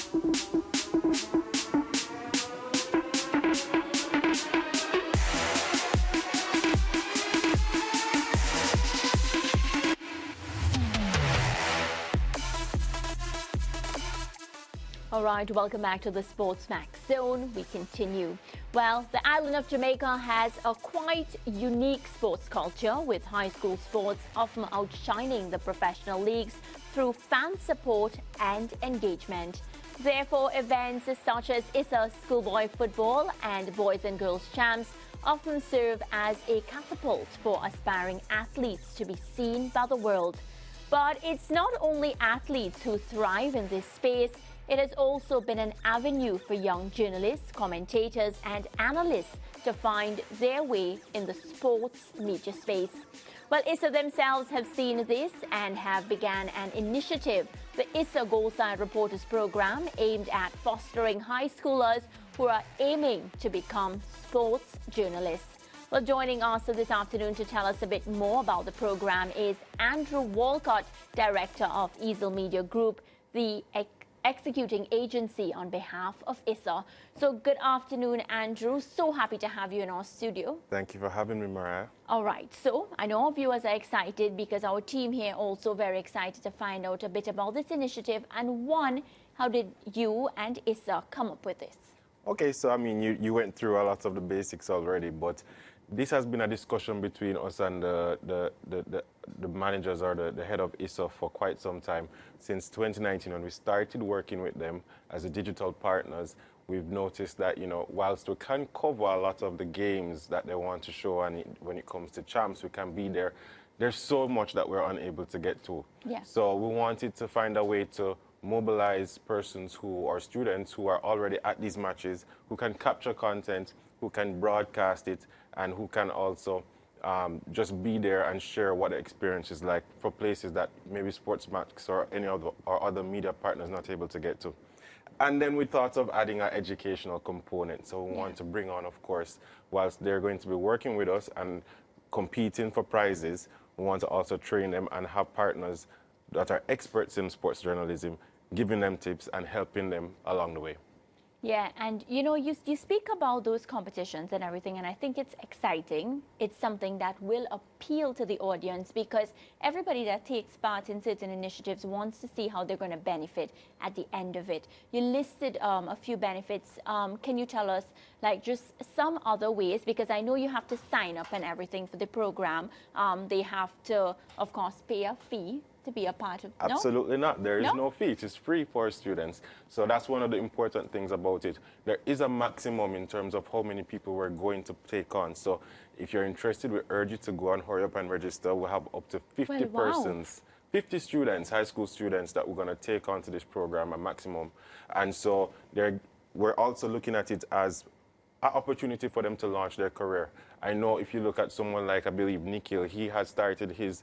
All right, welcome back to the SportsMax Zone. We continue. Well, the island of Jamaica has a quite unique sports culture, with high school sports often outshining the professional leagues through fan support and engagement. Therefore, events such as ISSA Schoolboy Football and Boys and Girls Champs often serve as a catapult for aspiring athletes to be seen by the world. But it's not only athletes who thrive in this space. It has also been an avenue for young journalists, commentators and analysts to find their way in the sports media space. Well, ISSA themselves have seen this and have began an initiative, the ISSA Goalside Reporters Programme, aimed at fostering high schoolers who are aiming to become sports journalists. Well, joining us this afternoon to tell us a bit more about the program is Andrew Walcott, Director of Easel Media Group, the executing agency on behalf of ISSA. So good afternoon, Andrew. So happy to have you in our studio. Thank you for having me, Mariah. All right, so I know our viewers are excited because our team here also very excited to find out a bit about this initiative. And one, how did you and ISSA come up with this? Okay, so I mean, you went through a lot of the basics already, but this has been a discussion between us and the managers or the head of ISSA for quite some time. Since 2019, when we started working with them as a digital partners, we've noticed that, you know, whilst we can cover a lot of the games that they want to show, and when it comes to champs, we can be there, there's so much that we're unable to get to. Yeah. So we wanted to find a way to mobilize persons who are students who are already at these matches, who can capture content, who can broadcast it, and who can also just be there and share what the experience is like for places that maybe SportsMax or any of our other media partners not able to get to. And then we thought of adding an educational component. So we want to bring on, of course, whilst they're going to be working with us and competing for prizes, we want to also train them and have partners that are experts in sports journalism, giving them tips and helping them along the way. Yeah, and you know, you speak about those competitions and everything, and I think it's exciting. It's something that will appeal to the audience because everybody that takes part in certain initiatives wants to see how they're going to benefit at the end of it. You listed a few benefits. Can you tell us, like, just some other ways? Because I know you have to sign up and everything for the program. They have to, of course, pay a fee to be a part of. Absolutely not. There is no fee. It is free for students. So that's one of the important things about it. There is a maximum in terms of how many people we're going to take on. So if you're interested, we urge you to go and hurry up and register. We have up to 50 persons, 50 students, high school students that we're going to take onto this program, a maximum. And so we're also looking at it as an opportunity for them to launch their career. I know if you look at someone like, I believe, Nikhil, he has started his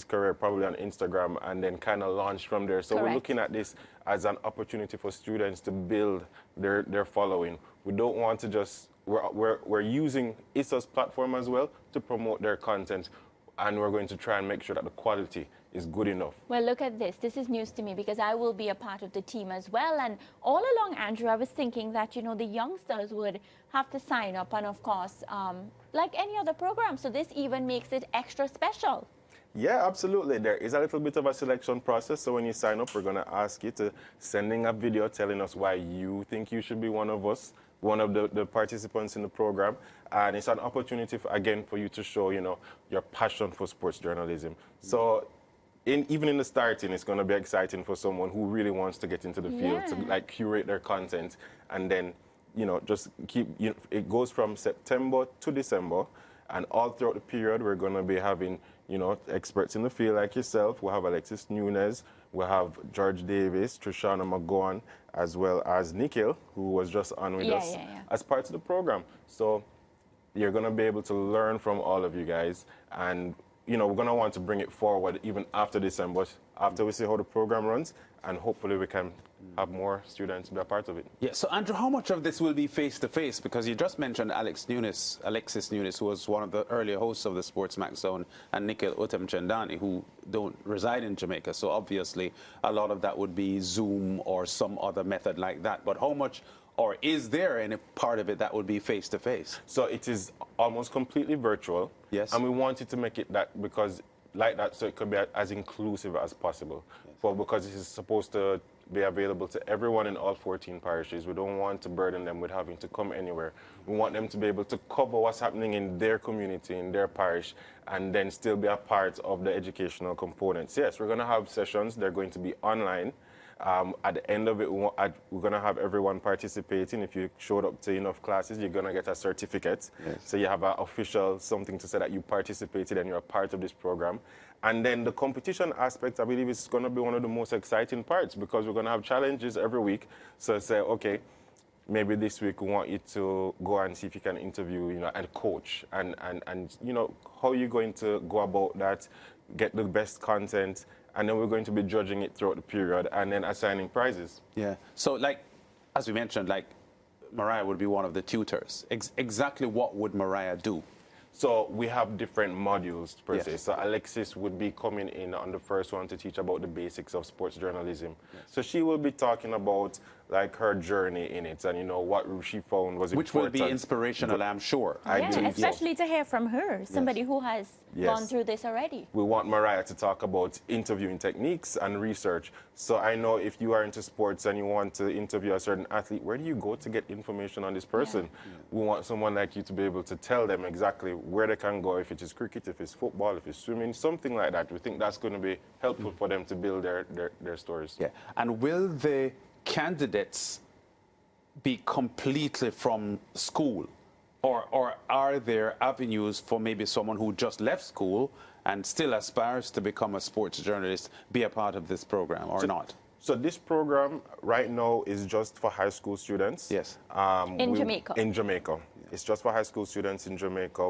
career probably on Instagram and then kind of launched from there. So we're looking at this as an opportunity for students to build their following. We don't want to just, we're using ISSA's platform as well to promote their content, and we're going to try and make sure that the quality is good enough. Well, look at this. This is news to me because I will be a part of the team as well. And all along, Andrew, I was thinking that, you know, the youngsters would have to sign up and, of course, like any other program. So this even makes it extra special. Yeah, absolutely. There is a little bit of a selection process. So when you sign up, we're going to ask you to send in a video telling us why you think you should be one of us, one of the participants in the program. And it's an opportunity, again, for you to show, you know, your passion for sports journalism. So even in the starting, it's going to be exciting for someone who really wants to get into the field, to like curate their content, and then, you know, just keep, you know, it goes from September to December, and all throughout the period, we're going to be having, you know, experts in the field like yourself. We'll have Alexis Nunez, we'll have George Davis, Trishana McGowan, as well as Nikhil, who was just on with us as part of the program. So you're going to be able to learn from all of you guys, and you know, we're going to want to bring it forward even after December, after we see how the program runs, and hopefully we can have more students be a part of it. Yeah, so Andrew, how much of this will be face-to-face? Because you just mentioned Alexis Nunes, who was one of the earlier hosts of the SportsMax Zone, and Nikhil Uttamchandani, who don't reside in Jamaica. So obviously a lot of that would be Zoom or some other method like that. But how much, or is there any part of it that would be face-to-face? So it is almost completely virtual. Yes. And we wanted to make it that because like that, so it could be as inclusive as possible. Yes. But because it is supposed to be available to everyone in all 14 parishes, we don't want to burden them with having to come anywhere. We want them to be able to cover what's happening in their community, in their parish, and then still be a part of the educational components. Yes, we're going to have sessions. They're going to be online. At the end of it, we're going to have everyone participating. If you showed up to enough classes, you're going to get a certificate. Yes. So you have an official something to say that you participated and you're a part of this program. And then the competition aspect, I believe, is going to be one of the most exciting parts because we're going to have challenges every week. So say, okay, maybe this week we want you to go and see if you can interview, and coach. And how are you going to go about that, get the best content, and then we're going to be judging it throughout the period and then assigning prizes. Yeah. So, like, as we mentioned, like, Mariah would be one of the tutors. Exactly what would Mariah do? So we have different modules per se. So Alexis would be coming in on the first one to teach about the basics of sports journalism. Yes. So she will be talking about like her journey in it and what she found was which important. will be inspirational, I'm sure. Yeah, especially to hear from her, somebody who has gone through this already. We want Mariah to talk about interviewing techniques and research. So I know if you are into sports and you want to interview a certain athlete, where do you go to get information on this person? Yeah. We want someone like you to be able to tell them exactly where they can go, if it is cricket, if it's football, if it's swimming, something like that. We think that's going to be helpful for them to build their stories. Yeah. And will the candidates be completely from school? Or are there avenues for maybe someone who just left school and still aspires to become a sports journalist be a part of this program or not? So this program right now is just for high school students. Yes. In Jamaica. In Jamaica. It's just for high school students in Jamaica.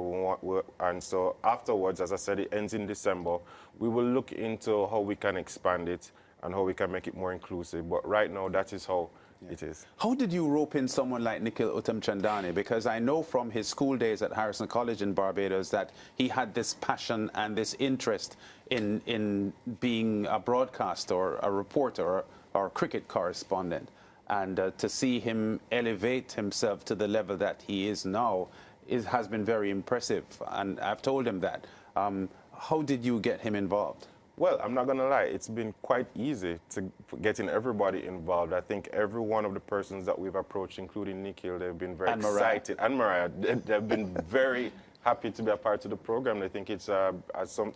And so afterwards, as I said, it ends in December. We will look into how we can expand it and how we can make it more inclusive. But right now, that is how it is. How did you rope in someone like Nikhil Uttamchandani? Because I know from his school days at Harrison College in Barbados that he had this passion and this interest in being a broadcaster or a reporter or a cricket correspondent. And to see him elevate himself to the level that he is now has been very impressive. And I've told him that. How did you get him involved? Well, I'm not going to lie. It's been quite easy to getting everybody involved. I think every one of the persons that we've approached, including Nikhil, they've been very excited. And Mariah, they've been very happy to be a part of the program. They think it's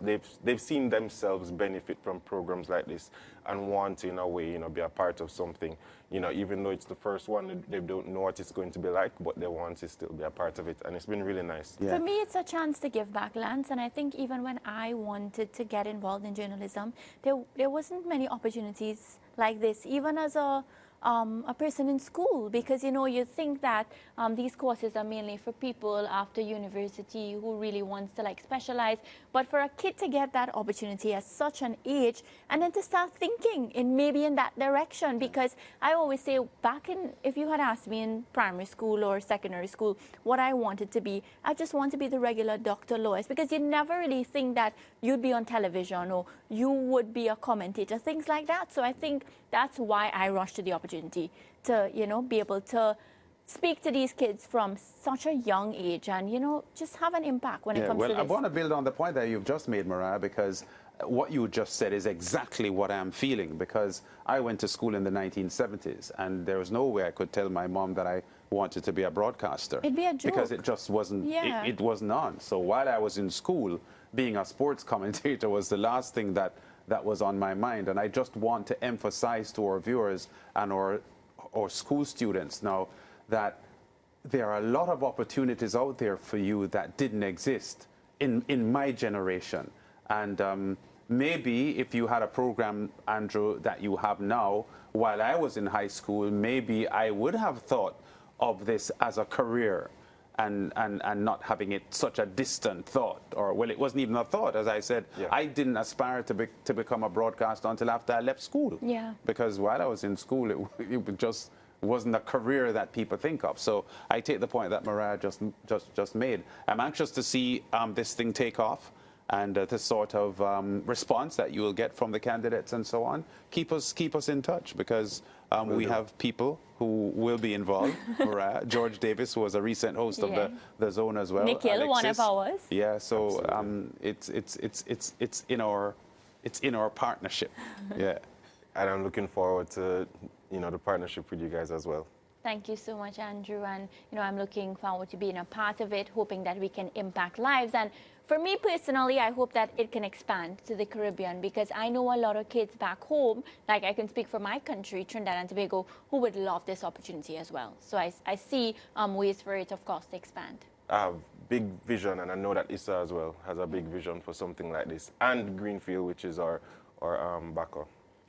they've seen themselves benefit from programs like this and want to, in a way, be a part of something. Even though it's the first one, they don't know what it's going to be like, but they want to still be a part of it, and it's been really nice. Yeah. For me, it's a chance to give back, Lance, and I think even when I wanted to get involved in journalism, there wasn't many opportunities like this, even as a person in school, because you think that these courses are mainly for people after university who really wants to specialize, but for a kid to get that opportunity at such an age and then to start thinking maybe in that direction, because I always say if you had asked me in primary school or secondary school what I wanted to be, I just want to be the regular Dr. Lois, because you never really think that you'd be on television or you would be a commentator, things like that. So I think that's why I rushed to the opportunity to, be able to speak to these kids from such a young age and, just have an impact when it comes to this. Well, I want to build on the point that you've just made, Mariah, because what you just said is exactly what I'm feeling, because I went to school in the 1970s and there was no way I could tell my mom that I wanted to be a broadcaster. It'd be a joke. Because it just wasn't, it wasn't on. So while I was in school, being a sports commentator was the last thing that was on my mind. And I just want to emphasize to our viewers and our school students now that there are a lot of opportunities out there for you that didn't exist in my generation. And maybe if you had a program, Andrew, that you have now, while I was in high school, maybe I would have thought of this as a career. and not having it such a distant thought, or well, it wasn't even a thought. As I said, I didn't aspire to become a broadcaster until after I left school. Yeah. Because while I was in school, it just wasn't a career that people think of. So I take the point that Mariah just made. I'm anxious to see this thing take off, and the sort of response that you will get from the candidates and so on. Keep us in touch, because we have people who will be involved. Mariah, George Davis, who was a recent host of the Zone as well. Nikhil, Alexis, one of ours. Yeah, so it's in our partnership. Yeah. And I'm looking forward to the partnership with you guys as well. Thank you so much, Andrew. And, I'm looking forward to being a part of it, hoping that we can impact lives. And for me personally, I hope that it can expand to the Caribbean, because I know a lot of kids back home, like I can speak for my country, Trinidad and Tobago, who would love this opportunity as well. So I see ways for it, of course, to expand. I have big vision, and I know that ISSA as well has a big vision for something like this. And Greenfield, which is our backer.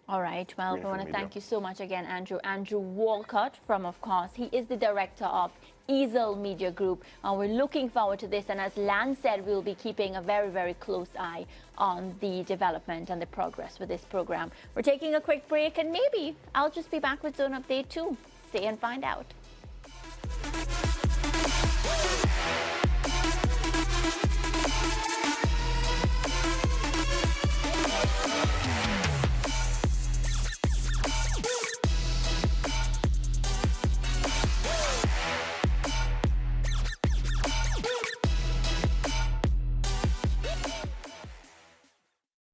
All right. Well, I want to thank you so much again, Andrew. Andrew Walcott from, of course, he is the director of ISSA Media Group. And we're looking forward to this. And as Lance said, we'll be keeping a very, very close eye on the development and the progress with this program. We're taking a quick break, and maybe I'll just be back with Zone Update too. Stay and find out.